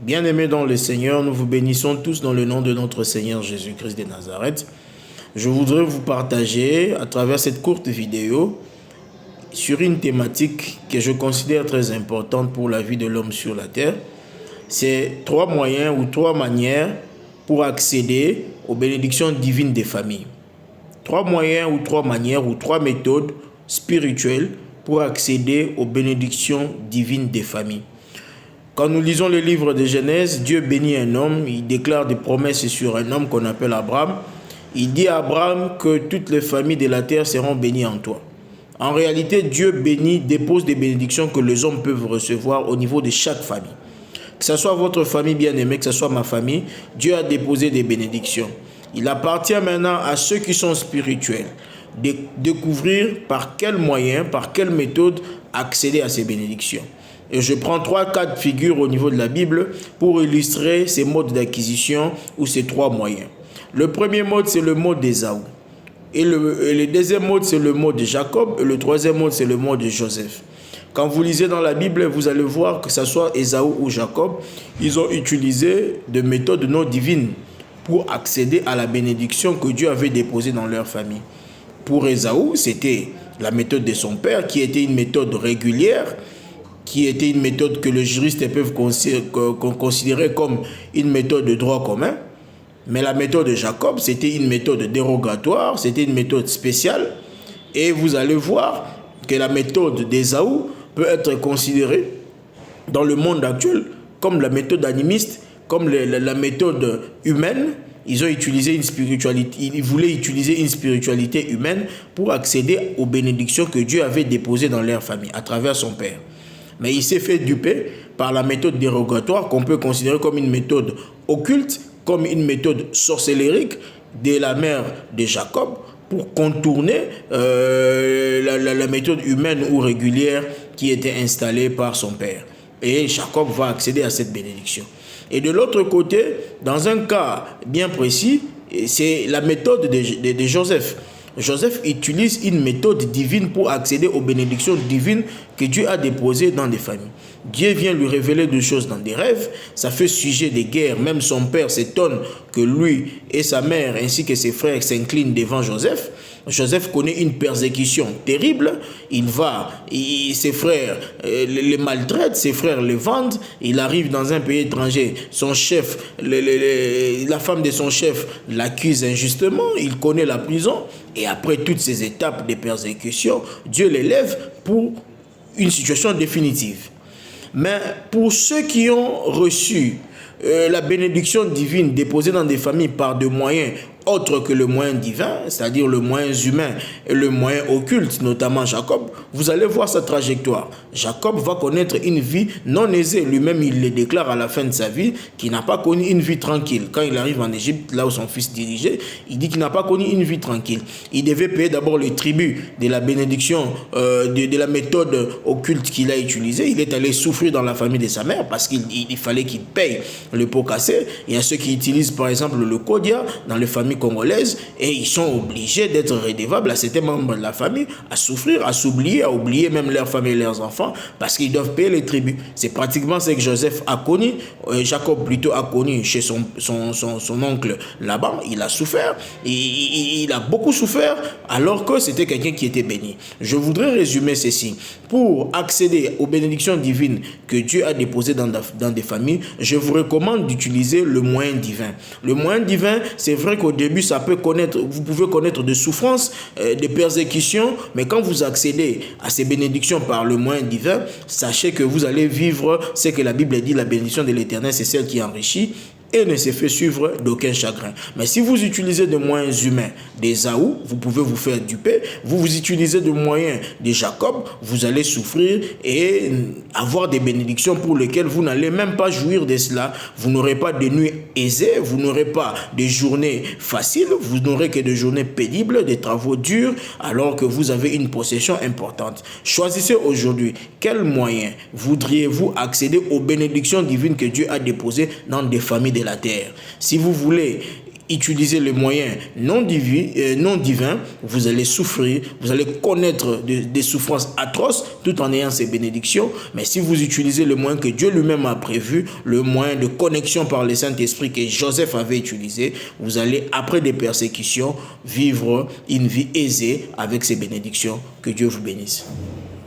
Bien-aimés dans le Seigneur, nous vous bénissons tous dans le nom de notre Seigneur Jésus-Christ de Nazareth. Je voudrais vous partager à travers cette courte vidéo sur une thématique que je considère très importante pour la vie de l'homme sur la terre. C'est 3 moyens ou 3 manières pour accéder aux bénédictions divines des familles. 3 moyens ou 3 manières ou 3 méthodes spirituelles pour accéder aux bénédictions divines des familles. Quand nous lisons le livre de Genèse, Dieu bénit un homme, il déclare des promesses sur un homme qu'on appelle Abraham. Il dit à Abraham que toutes les familles de la terre seront bénies en toi. En réalité, Dieu bénit, dépose des bénédictions que les hommes peuvent recevoir au niveau de chaque famille. Que ce soit votre famille bien-aimée, que ce soit ma famille, Dieu a déposé des bénédictions. Il appartient maintenant à ceux qui sont spirituels de découvrir par quels moyens, par quelle méthode accéder à ces bénédictions. Et je prends 3 cas de figure au niveau de la Bible pour illustrer ces modes d'acquisition ou ces 3 moyens. Le premier mode, c'est le mode d'Ésaü. Et le deuxième mode, c'est le mode de Jacob. Et le troisième mode, c'est le mode de Joseph. Quand vous lisez dans la Bible, vous allez voir que ce soit Ésaü ou Jacob, ils ont utilisé des méthodes non divines pour accéder à la bénédiction que Dieu avait déposée dans leur famille. Pour Ésaü, c'était la méthode de son père qui était une méthode régulière, qui était une méthode que les juristes peuvent considérer comme une méthode de droit commun. Mais la méthode de Jacob, c'était une méthode dérogatoire, c'était une méthode spéciale. Et vous allez voir que la méthode d'Ésaü peut être considérée dans le monde actuel comme la méthode animiste, comme la méthode humaine. Ils ont utilisé une spiritualité, ils voulaient utiliser une spiritualité humaine pour accéder aux bénédictions que Dieu avait déposées dans leur famille à travers son père. Mais il s'est fait duper par la méthode dérogatoire qu'on peut considérer comme une méthode occulte, comme une méthode sorcellérique de la mère de Jacob pour contourner la méthode humaine ou régulière qui était installée par son père. Et Jacob va accéder à cette bénédiction. Et de l'autre côté, dans un cas bien précis, c'est la méthode de Joseph. Joseph utilise une méthode divine pour accéder aux bénédictions divines que Dieu a déposées dans des familles. Dieu vient lui révéler des choses dans des rêves, ça fait sujet des guerres. Même son père s'étonne que lui et sa mère ainsi que ses frères s'inclinent devant Joseph. Joseph connaît une persécution terrible. Ses frères les maltraitent, ses frères les vendent. Il arrive dans un pays étranger. Son chef, la femme de son chef l'accuse injustement. Il connaît la prison. Et après toutes ces étapes de persécution, Dieu l'élève pour une situation définitive. Mais pour ceux qui ont reçu la bénédiction divine déposée dans des familles par des moyens autres que le moyen divin, c'est-à-dire le moyen humain et le moyen occulte, notamment Jacob, vous allez voir sa trajectoire. Jacob va connaître une vie non aisée. Lui-même, il le déclare à la fin de sa vie, qu'il n'a pas connu une vie tranquille. Quand il arrive en Égypte, là où son fils dirigeait, il dit qu'il n'a pas connu une vie tranquille. Il devait payer d'abord le tribut de la bénédiction, de la méthode occulte qu'il a utilisée. Il est allé souffrir dans la famille de sa mère parce qu'il fallait qu'il paye le pot cassé. Il y a ceux qui utilisent par exemple le kodia dans les familles congolaises et ils sont obligés d'être redevables à certains membres de la famille, à souffrir, à s'oublier, à oublier même leur famille et leurs enfants parce qu'ils doivent payer les tribus. C'est pratiquement ce que Joseph a connu, Jacob plutôt a connu chez son oncle Laban. Il a souffert, il a beaucoup souffert alors que c'était quelqu'un qui était béni. Je voudrais résumer ceci. Pour accéder aux bénédictions divines que Dieu a déposées dans des familles, je vous recommande d'utiliser le moyen divin. Le moyen divin, c'est vrai qu'au début, vous pouvez connaître des souffrances, des persécutions, mais quand vous accédez à ces bénédictions par le moyen divin, sachez que vous allez vivre ce que la Bible dit, la bénédiction de l'Éternel, c'est celle qui enrichit et ne se fait suivre d'aucun chagrin. Mais si vous utilisez des moyens humains d'Ésaü, vous pouvez vous faire duper. Vous utilisez des moyens de Jacob, vous allez souffrir et avoir des bénédictions pour lesquelles vous n'allez même pas jouir de cela. Vous n'aurez pas de nuits aisées, vous n'aurez pas de journées faciles, vous n'aurez que des journées pénibles, des travaux durs, alors que vous avez une possession importante. Choisissez aujourd'hui quels moyens voudriez-vous accéder aux bénédictions divines que Dieu a déposées dans des familles de la terre. Si vous voulez utilisez les moyens non divins, vous allez souffrir, vous allez connaître des souffrances atroces tout en ayant ces bénédictions. Mais si vous utilisez le moyen que Dieu lui-même a prévu, le moyen de connexion par le Saint-Esprit que Joseph avait utilisé, vous allez, après des persécutions, vivre une vie aisée avec ces bénédictions. Que Dieu vous bénisse.